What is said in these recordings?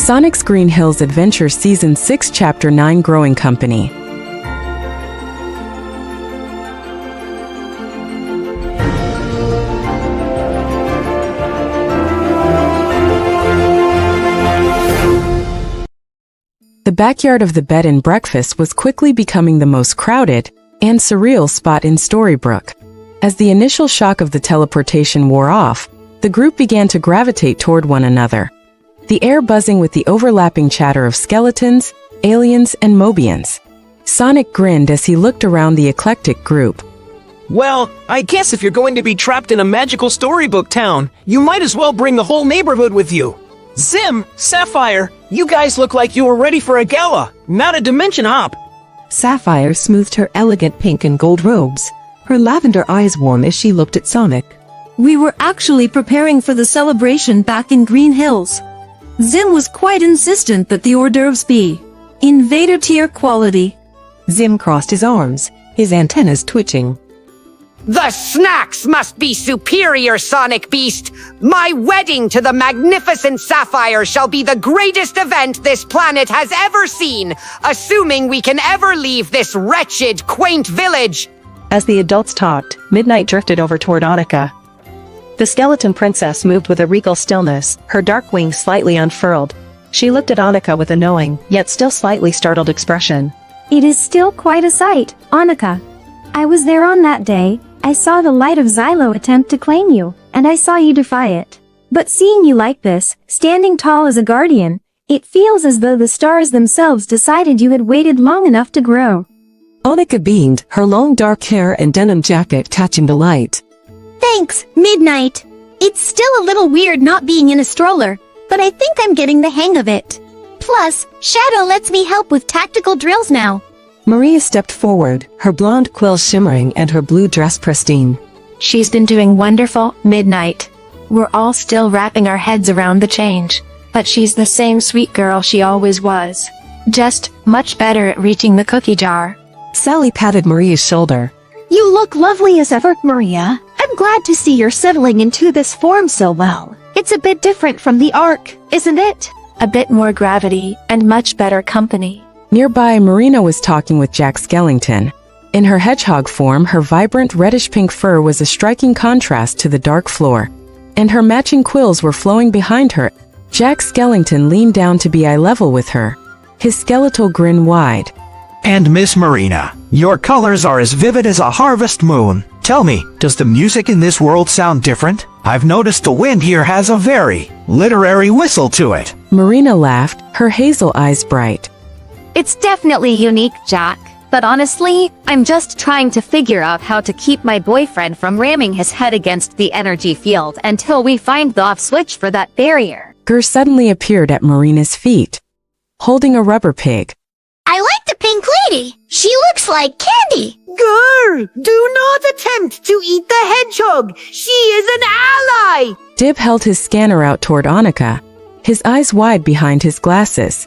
Sonic's Green Hills Adventure Season 6 Chapter 9 Growing Company. The backyard of the bed and breakfast was quickly becoming the most crowded and surreal spot in Storybrooke. As the initial shock of the teleportation wore off, the group began to gravitate toward one another, the air buzzing with the overlapping chatter of skeletons, aliens, and Mobians. Sonic grinned as he looked around the eclectic group. Well, I guess if you're going to be trapped in a magical storybook town, you might as well bring the whole neighborhood with you. Zim, Sapphire, you guys look like you were ready for a gala, not a dimension hop. Sapphire smoothed her elegant pink and gold robes, her lavender eyes warm as she looked at Sonic. We were actually preparing for the celebration back in Green Hills. Zim was quite insistent that the hors d'oeuvres be invader tier quality. Zim crossed his arms, his antennas twitching. The snacks must be superior, Sonic Beast! My wedding to the magnificent Sapphire shall be the greatest event this planet has ever seen, assuming we can ever leave this wretched, quaint village! As the adults talked, Midnight drifted over toward Annika. The skeleton princess moved with a regal stillness, her dark wings slightly unfurled. She looked at Annika with a knowing, yet still slightly startled expression. It is still quite a sight, Annika. I was there on that day. I saw the light of Xylo attempt to claim you, and I saw you defy it. But seeing you like this, standing tall as a guardian, it feels as though the stars themselves decided you had waited long enough to grow. Annika beamed, her long dark hair and denim jacket catching the light. Thanks, Midnight. It's still a little weird not being in a stroller, but I think I'm getting the hang of it. Plus, Shadow lets me help with tactical drills now. Maria stepped forward, her blonde quills shimmering and her blue dress pristine. She's been doing wonderful, Midnight. We're all still wrapping our heads around the change, but she's the same sweet girl she always was. Just much better at reaching the cookie jar. Sally patted Maria's shoulder. You look lovely as ever, Maria. I'm glad to see you're settling into this form so well. It's a bit different from the arc, isn't it? A bit more gravity, and much better company. Nearby, Marina was talking with Jack Skellington. In her hedgehog form, her vibrant reddish-pink fur was a striking contrast to the dark floor, and her matching quills were flowing behind her. Jack Skellington leaned down to be eye level with her, his skeletal grin wide. And Miss Marina, your colors are as vivid as a harvest moon. Tell me, does the music in this world sound different? I've noticed the wind here has a very literary whistle to it. Marina laughed, her hazel eyes bright. It's definitely unique, Jack. But honestly, I'm just trying to figure out how to keep my boyfriend from ramming his head against the energy field until we find the off switch for that barrier. Gur suddenly appeared at Marina's feet, holding a rubber pig. I like the pink lady. She looks like candy. Grr! Do not attempt to eat the hedgehog! She is an ally! Dib held his scanner out toward Annika, his eyes wide behind his glasses.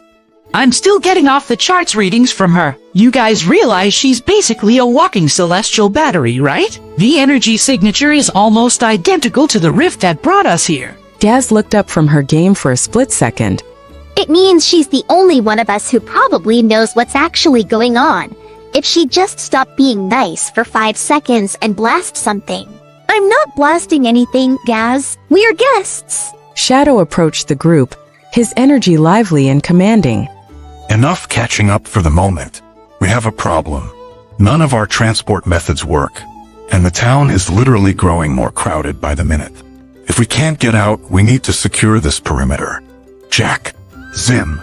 I'm still getting off the charts readings from her. You guys realize she's basically a walking celestial battery, right? The energy signature is almost identical to the rift that brought us here. Gaz looked up from her game for a split second. It means she's the only one of us who probably knows what's actually going on. If she just stopped being nice for 5 seconds and blast something. I'm not blasting anything, Gaz. We're guests. Shadow approached the group, his energy lively and commanding. Enough catching up for the moment. We have a problem. None of our transport methods work, and the town is literally growing more crowded by the minute. If we can't get out, we need to secure this perimeter. Jack, Zim,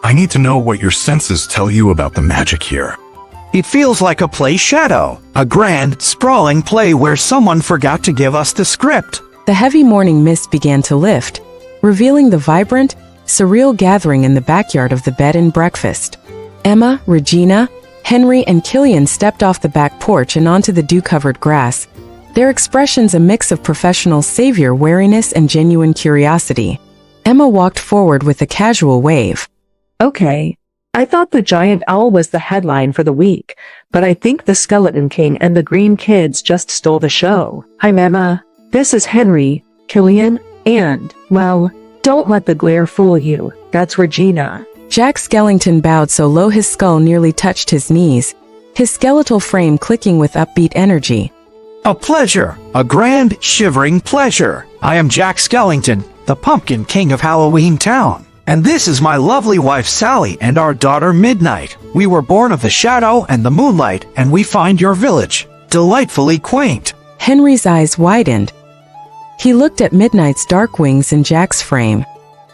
I need to know what your senses tell you about the magic here. It feels like a play Shadow, a grand, sprawling play where someone forgot to give us the script. The heavy morning mist began to lift, revealing the vibrant, surreal gathering in the backyard of the bed and breakfast. Emma, Regina, Henry, and Killian stepped off the back porch and onto the dew-covered grass, their expressions a mix of professional savior wariness and genuine curiosity. Emma walked forward with a casual wave. Okay. I thought the giant owl was the headline for the week, but I think the Skeleton King and the Green Kids just stole the show. I'm Emma. This is Henry, Killian, and, well, Don't let the glare fool you. That's Regina. Jack Skellington bowed so low his skull nearly touched his knees, his skeletal frame clicking with upbeat energy. A pleasure, a grand, shivering pleasure. I am Jack Skellington, the Pumpkin King of Halloween Town. And this is my lovely wife Sally and our daughter Midnight. We were born of the shadow and the moonlight, and we find your village delightfully quaint. Henry's eyes widened. He looked at Midnight's dark wings in Jack's frame.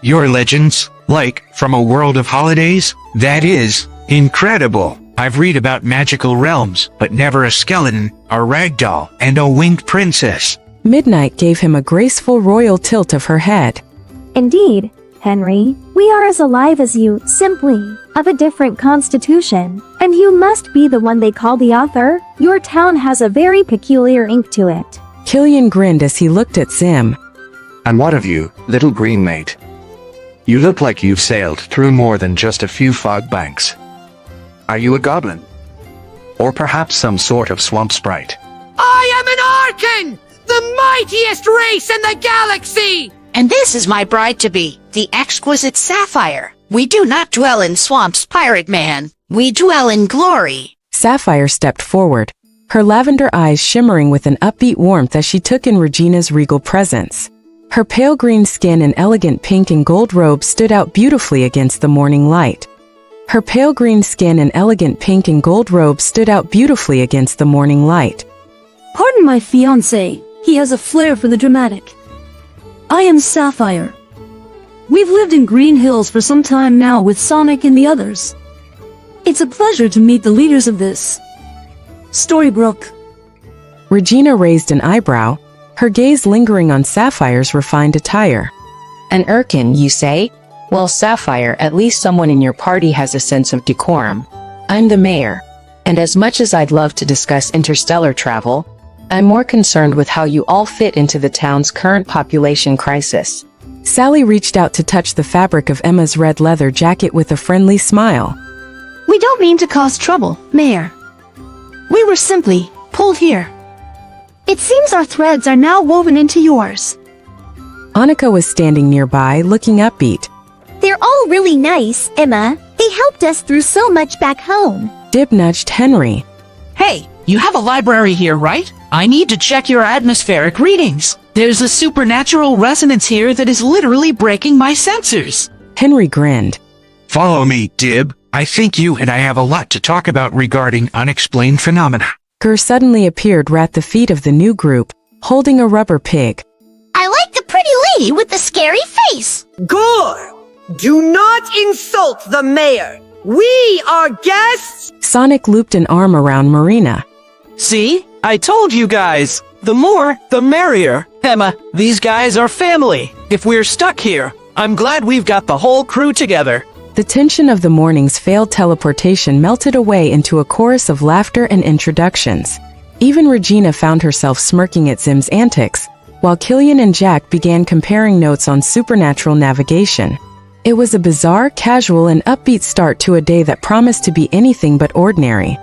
Your legends, like from a world of holidays? That is incredible. I've read about magical realms, but never a skeleton, a ragdoll, and a winged princess. Midnight gave him a graceful royal tilt of her head. Indeed, Henry, we are as alive as you, simply of a different constitution. And you must be the one they call the author. Your town has a very peculiar ink to it. Killian grinned as he looked at Zim. And what of you, little green mate? You look like you've sailed through more than just a few fog banks. Are you a goblin? Or perhaps some sort of swamp sprite? I am an Archon, the mightiest race in the galaxy! And this is my bride-to-be, the exquisite Sapphire. We do not dwell in swamps, pirate man. We dwell in glory. Sapphire stepped forward, her lavender eyes shimmering with an upbeat warmth as she took in Regina's regal presence. Her pale green skin and elegant pink and gold robe stood out beautifully against the morning light. Her pale green skin and elegant pink and gold robe stood out beautifully against the morning light. Pardon my fiancé, he has a flair for the dramatic. I am Sapphire. We've lived in Green Hills for some time now with Sonic and the others. It's a pleasure to meet the leaders of this Storybrooke. Regina raised an eyebrow, her gaze lingering on Sapphire's refined attire. An Urkin, you say? Well, Sapphire, at least someone in your party has a sense of decorum. I'm the mayor, and as much as I'd love to discuss interstellar travel, I'm more concerned with how you all fit into the town's current population crisis. Sally reached out to touch the fabric of Emma's red leather jacket with a friendly smile. We don't mean to cause trouble, Mayor. We were simply pulled here. It seems our threads are now woven into yours. Annika was standing nearby, looking upbeat. They're all really nice, Emma. They helped us through so much back home. Dib nudged Henry. Hey, you have a library here, right? I need to check your atmospheric readings. There's a supernatural resonance here that is literally breaking my sensors. Henry grinned. Follow me, Dib. I think you and I have a lot to talk about regarding unexplained phenomena. Gur suddenly appeared at the feet of the new group, holding a rubber pig. I like the pretty lady with the scary face. Gore! Do not insult the mayor. We are guests. Sonic looped an arm around Marina. See? I told you guys. The more, the merrier. Emma, these guys are family. If we're stuck here, I'm glad we've got the whole crew together. The tension of the morning's failed teleportation melted away into a chorus of laughter and introductions. Even Regina found herself smirking at Zim's antics, while Killian and Jack began comparing notes on supernatural navigation. It was a bizarre, casual, and upbeat start to a day that promised to be anything but ordinary.